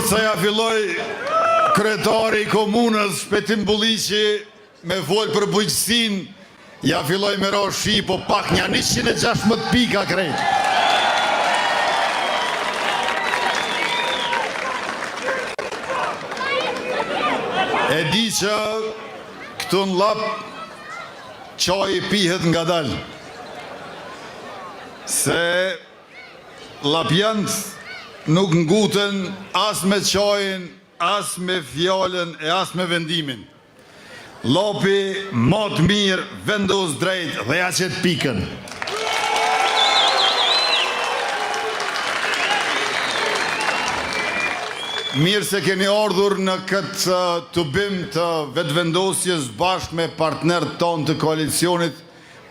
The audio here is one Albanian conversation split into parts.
Sa ja filloj kryetari i komunës Shpetim Bulliqi me folë për bujqësin, ja filloj me ro shi, po pak një 116 pika krejt. E di që këtu në lap qaj pihet nga dal, se lapjant nuk nguten as me qajin, as me fjallën e as me vendimin. Lopi mot mirë, vendos drejt dhe ja qëtë pikën. Mirë se keni ardhur në këtë të bim të vetëvendosjes bashkë me partnerët tonë të koalicionit,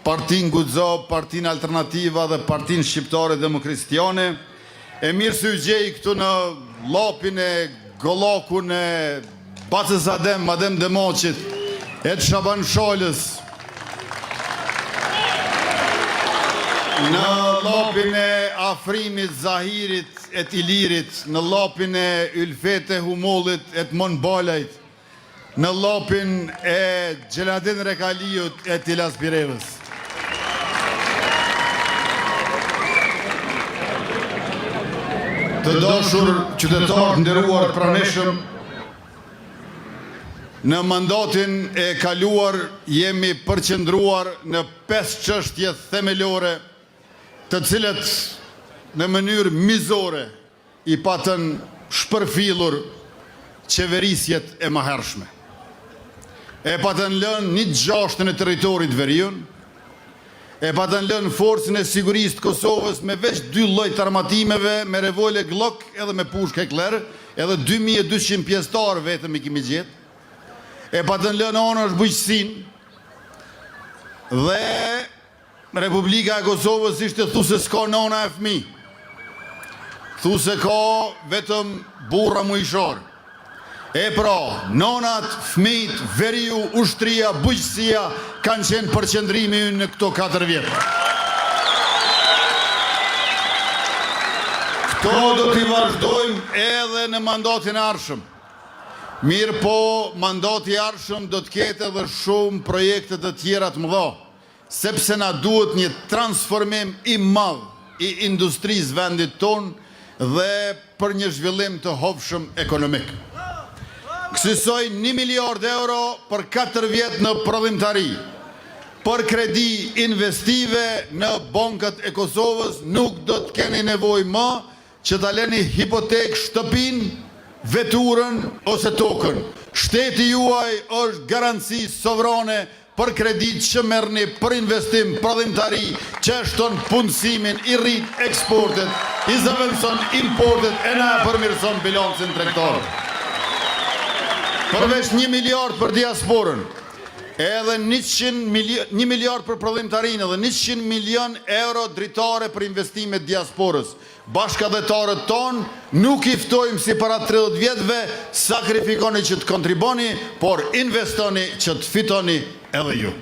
Partin Guxo, Partin Alternativa dhe Partin Shqiptare Demokristiane. E mirë së u gjej këtu në lopin e Gollokun e Bacës Adem, Adem Demoqit, e të Shaban Sholës, në lopin e Afrimit, Zahirit, e të Ilirit, në lopin e Ylfete Humullit, e të Monbolajt, në lopin e Gjeladin Rekaliut, e të Ilas Birevës. Të dashur qytetarë nderuar praneshëm, në mandatin e kaluar jemi përqendruar në 5 çështje themelore, të cilet në mënyrë mizore i patën shpërfillur qeverisjet e mëhershme. E patën lënë 1/6 e territorit veriun, e patën lënë forcën e sigurisë të Kosovës me veç 2 lloj të armatimeve, me revole Glock edhe me pushk Heckler, edhe 2200 pjesëtar vetëm i kemi gjetë. E patën lënë anësh bujqësinë dhe Republika e Kosovës ishte thu se s'ka nona e fëmijë. Thu se ka vetëm burra mujshor. E pra, nonat, fëmijët, veriu, ushtria, bujqësia kanë qenë përqendrimi ynë në këto 4 vjetë. Këto do t'i vazhdojmë edhe në mandatin e ardhshëm. Mirë po, mandati i ardhshëm do të ketë edhe shumë projekte të tjera të mëdha, sepse na duhet një transformim i madh i industrisë vendit tonë dhe për një zhvillim të hovshëm ekonomik. Kësaj 1 miliard euro për 4 vjetë në prodhimtari, për kredi investive në bankët e Kosovës, nuk do të keni nevojë më që ta leni hipotek shtëpin, veturën ose tokën. Shteti juaj është garanci sovrane për kredit që merrni për investim, prodhimtari, që shton punësimin, i rrit eksportet, i zëvendëson importet, e na përmirëson bilancin tregtar. Përveç 1 miliard për diasporën, edhe 1 miliard për prodhimtarinë, edhe 100 milion euro dritare për investimet diasporës. Bashkëdhetarët tonë nuk i ftojmë si para 30 vjetëve, sakrifikoni që të kontriboni, por investoni që të fitoni edhe ju.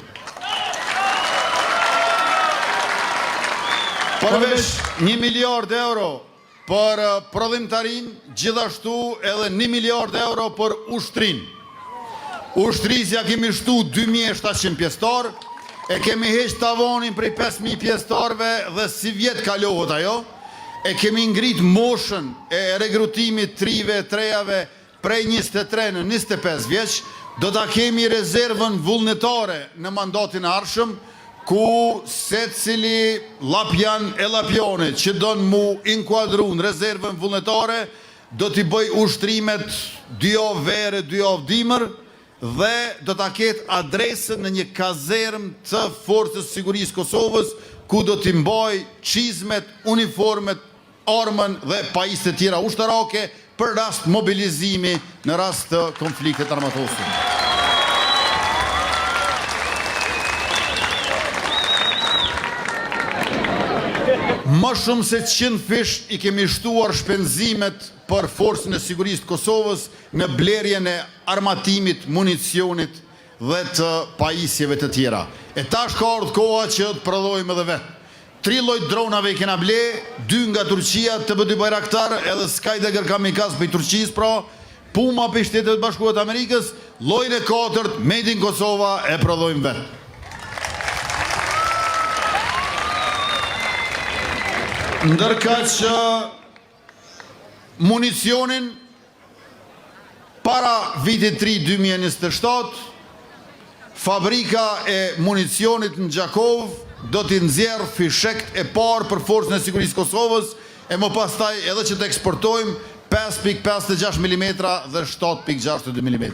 Përveç 1 miliard euro për prodhimtarin, gjithashtu edhe 1 miliard euro për ushtrin. Ushtrisja kemi shtu 2700 pjestar, e kemi heq tavonin prej 5000 pjestarve dhe si vjet kalohet ajo, e kemi ngrit moshën e regrutimit trive, trejave prej 23 në 25 vjeç, do ta kemi rezervën vullnetare në mandatin e ardhshëm, ku se cili lapjan e lapjone që don mu inkuadru në rezervën vullnetare, do t'i bëj ushtrimet 2 javë verë, 2 javë dimër, dhe do t'a ketë adresën në një kazerm të Forcës Sigurisë Kosovës, ku do t'i mbaj çizmet, uniformet, armën dhe pajisjet e tjera ushtarake për rast mobilizimi në rast të konfliktit armatosur. Më shumë se 100 fish i kemi shtuar shpenzimet për Forcën e Sigurisë të Kosovës në blerjen e armatimit, municionit dhe të pajisjeve të tjera. E tash ka ardhur koha që të prodhojmë edhe vetë. 3 lloj dronave i kena ble, 2 nga Turqia, TB2 Bayraktar, edhe Skydagar Kamikaz për Turqisë, pra Puma për Shtetet Bashkuara të Amerikës, llojin e 4 Made in Kosova e prodhojmë vetë. Ndërka që municionin para vitit 3 2027, fabrika e municionit në Gjakov do t'i nxjerrë fishekt e parë për Forcën e Sigurisë Kosovës, e më pastaj edhe që të eksportojmë 5.56 mm dhe 7.62 mm.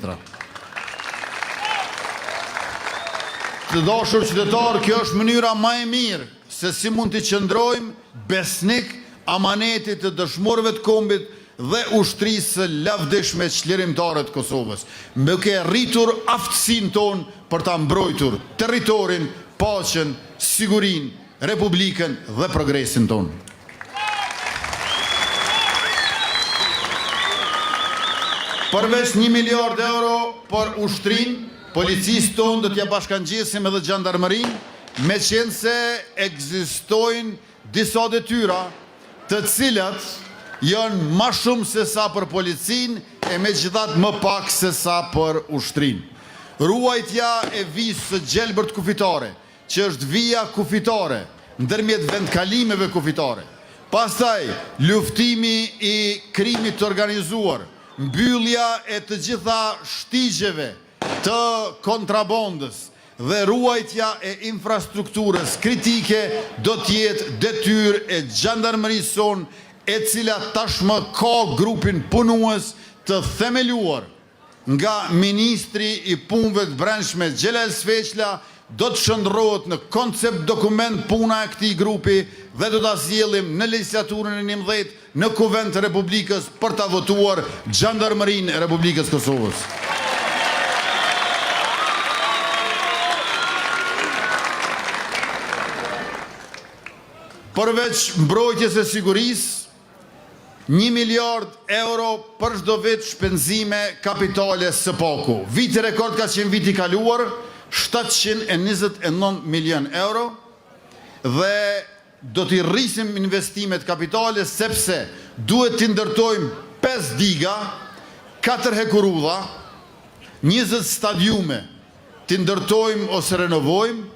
Të dashur qytetarë, kjo është mënyra më e mirë se si mund të qëndrojmë besnik amanetit të dëshmorëve të kombit dhe ushtrisë lavdishme çlirimtare të Kosovës, me ke rritur aftësinë tonë për ta mbrojtur territorin, paqen, sigurinë, republikën dhe progresin tonë. Përveç 1 miliard euro për ushtrin, policisë tonë do t'ja bashkangjesim edhe gjandarmërinë, me qenë se ekzistojnë disa detyra të cilat janë ma shumë se sa për policin e me gjithat më pak se sa për ushtrin. Ruajtja e vizës së gjelbërt kufitare, që është vija kufitare, ndërmjet vendkalimeve kufitare. Pastaj, luftimi i krimit të organizuar, mbyllja e të gjitha shtigjeve të kontrabandës, dhe ruajtja e infrastrukturës kritike do t'jetë detyrë e gjandarmërisë sonë, e cila tashmë ka grupin punues të themeluar nga Ministri i Punëve të Brendshme Xhelal Sveçla, do të shndrohet në koncept dokument puna e këtij grupi dhe do ta sjellim në legjislaturën e 11 në Kuvend të Republikës për ta votuar Gjandarmërinë e Republikës Kosovës. Përveç mbrojtjes e sigurisë, 1 miliard euro për çdo vit shpenzime kapitale së paku. Viti rekord ka qenë viti kaluar, 729 milion euro, dhe do t'i rrisim investimet kapitale sepse duhet t'i ndërtojmë 5 diga, 4 hekurudha, 20 stadiume t'i ndërtojmë ose renovojmë,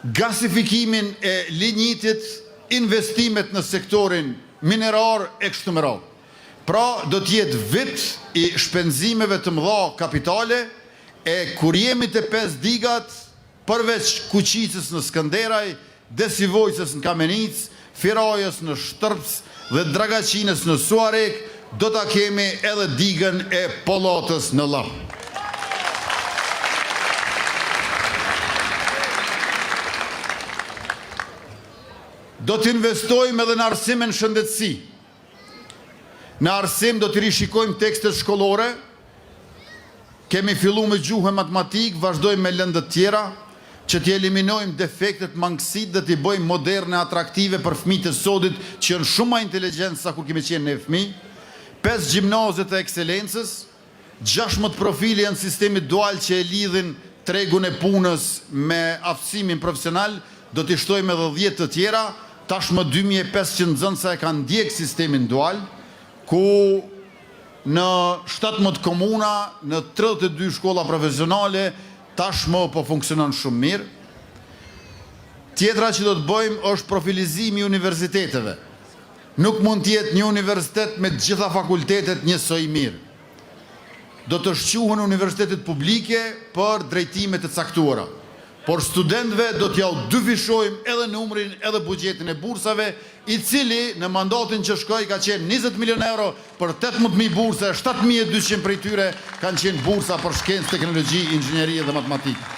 gasifikimin e linjitit, investimet në sektorin minerar e kështu me radhë. Pra, do t'jetë vit i shpenzimeve të mëdha kapitale, e kur jemi të 5 digat, përveç Kuqicës në Skënderaj, Desivojcës në Kamenic, Firajës në Shtërps dhe Dragaçinës në Suarek, do t'a kemi edhe digën e Pollatës në Llap. Do t'investojmë edhe në arsimin shëndetësi. Në arsim do t'i rishikojmë tekstet shkollore, kemi fillu me gjuhë e matematik, vazhdojmë me lëndët tjera, që t'i eliminojmë defektet, mangësit dhe t'i bëjmë moderne, atraktive për fëmijët e sodit që janë shumë më inteligjent sa kur kemi qenë ne fëmijë, 5 gjimnazet e ekselencës, 16 profile janë sistemi dual që e lidhin tregun e punës me aftësimin profesional, do t'i shtojmë edhe 10 të tjera, tashmë 2500 nxënësa e kanë ndjek sistemin dual, ku në 17 komuna, në 32 shkolla profesionale, tashmë po funksionon shumë mirë. Tjetra që do të bëjmë është profilizimi i universiteteve. Nuk mund të jetë një universitet me të gjitha fakultetet njësoj mirë. Do të shquhen universitetet publike për drejtime të caktuara. Por studentëve do t'jau dyfishojmë edhe numrin edhe buxhetin e bursave, i cili në mandatin që shkoi ka qenë 20 milion euro për 18.000 burse, 7.200 prej tyre kanë qenë bursa për shkencë, teknologji, inxhinieri dhe matematikë.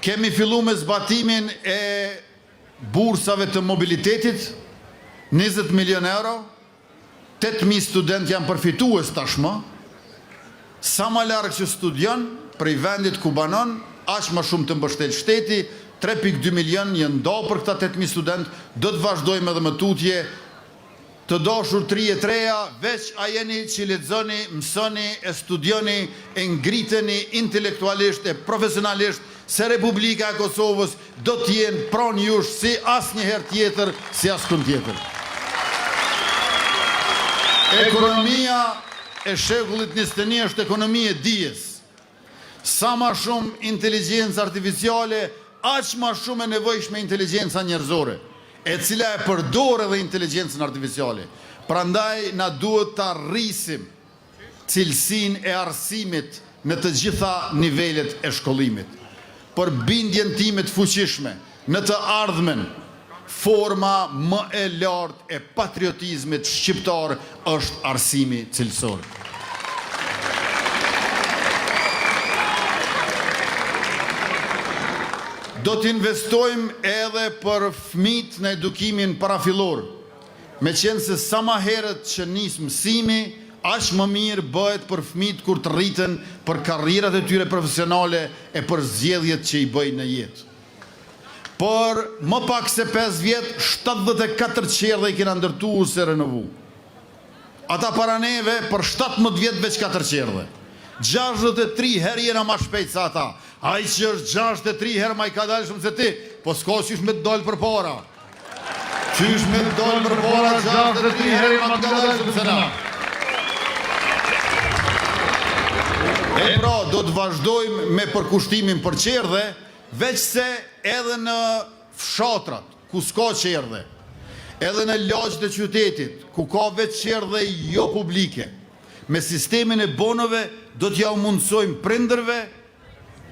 Kemi fillu me zbatimin e bursave të mobilitetit, 20 milion euro, 8.000 student janë përfitues tashmë. Sa ma largë që studion, prej vendit ku banon, aq ma shumë të mbështet shteti, 3.2 milion janë do për këta 8.000 student, do të vazhdojmë edhe më tutje, të dashur 3 e 3-a, veç a jeni që lexoni, mësoni, e studioni, e ngriteni intelektualisht e profesionalisht, se Republika e Kosovës do t'jenë pranë jush si as njëherë tjetër, si as kënd tjetër. Ekonomia e shekullit 21 është ekonomi e dijes. Sa ma shumë inteligjencë artificiale, aq ma shumë e nevojshme inteligjenca njerëzore, e cila e përdor edhe inteligjencën artificiale. Prandaj na duhet ta rrisim cilësinë e arsimit në të gjitha nivelet e shkollimit. Për bindjen time të fuqishme në të ardhmen, forma më e lartë e patriotizmit shqiptar është arsimi cilësor. Do të investojmë edhe për fëmijët në edukimin parafillor, me qenë se sa ma herët që nis mësimi, aq më mirë bëhet për fëmijët kur të rriten për karrierat e tyre profesionale e për zgjedhjet që i bëjnë në jetë. Por më pak se 5 vjet, 74 qerdhe i kena ndërtu se renovu. Ata para neve për 17 vjet veç 4 qerdhe. 63 herë jena ma shpejt sa ata. Ai që është 63 herë ma i ka dalë shumë se ti, po s'ka qysh me të dalë për para. Qysh me të dalë për para, 63 herë ma të ka dalë shumë se na. E pra, do të vazhdojmë me përkushtimin për qerdhe, veç se edhe në fshatrat, ku s'ka qerdhe, edhe në lagjet e qytetit, ku ka veç qerdhe jo publike, me sistemin e bonove do t'ja u mundsojmë prindërve,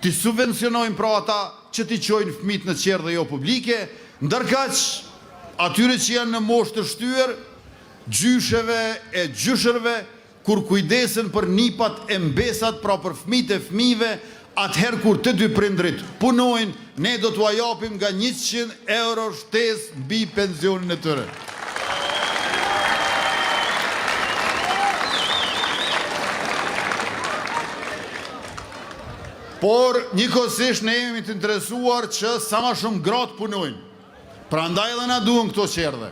t'i subvencionojmë pra ata që t'i qojnë fëmijët në qerdhe jo publike, ndërkaq atyre që janë në moshë të shtyer, gjysheve e gjyshërve, kur kujdesen për nipat e mbesat, pra për fëmijët e fëmijëve, atëherë kur të dy prindrit punojnë, ne do t'u japim nga 100 euro shtesë mbi pensionin e tyre. Por njëkohësisht ne jemi të interesuar që sa ma shumë gratë punojnë. Prandaj edhe na duhen këto qerdhe.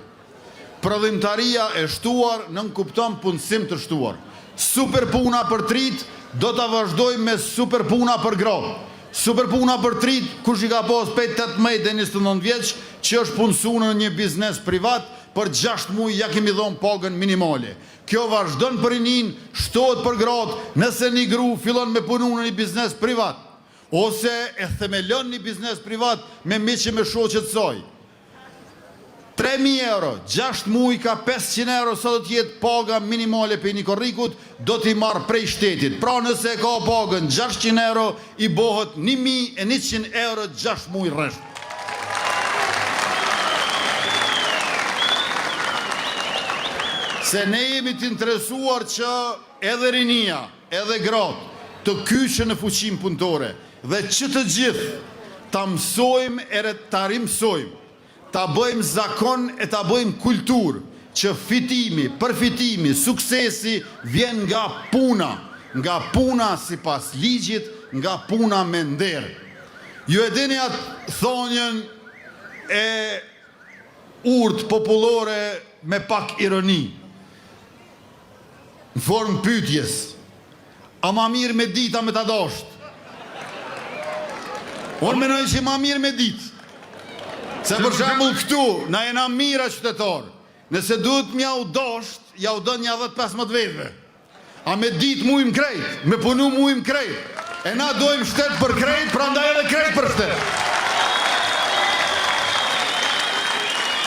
Prodhimtaria e shtuar nën kupton punësim të shtuar. Super puna për trit do ta vazhdojmë me super puna për gratë. Super puna për trit, kush i ka pas 18 dhe 29 vjeç, që është punësuar në një biznes privat, për 6 muaj ja kemi dhënë pagën minimale. Kjo vazhdon për rinin, shtohet për gratë, nëse një gru fillon me punu në një biznes privat, ose e themelon një biznes privat me miqë me shoqet saj. 3.000 euro, 6 muaj ka 500 euro, sa do t'jetë paga minimale për një korrikut, do t'i marë prej shtetit. Pra nëse ka pagën 600 euro, i bohët 1.100 euro 6 muaj rresht. Se ne jemi të interesuar që edhe rinia, edhe gratë, të kyqen në fuqim punëtore, dhe që të gjithë ta mësojmë e ta rimësojmë, ta bëjmë zakon e ta bëjmë kultur, që fitimi, përfitimi, suksesi vjen nga puna si pas ligjit, nga puna me nder. Ju e dini atë thonjën e urtë popullore me pak ironi, në formë pyetjes, a ma mirë me dita me ta dosht. Unë menoj që ma mirë me ditë. Se për shembull këtu, na jena mira qytetarë. Nëse duhet mja u dosht, ja u do një 10-15 vetëve. A me ditë mujmë krejt, me punu mujmë krejt. E na dojmë shtet për krejt, pra ndaj edhe krejt për shtet.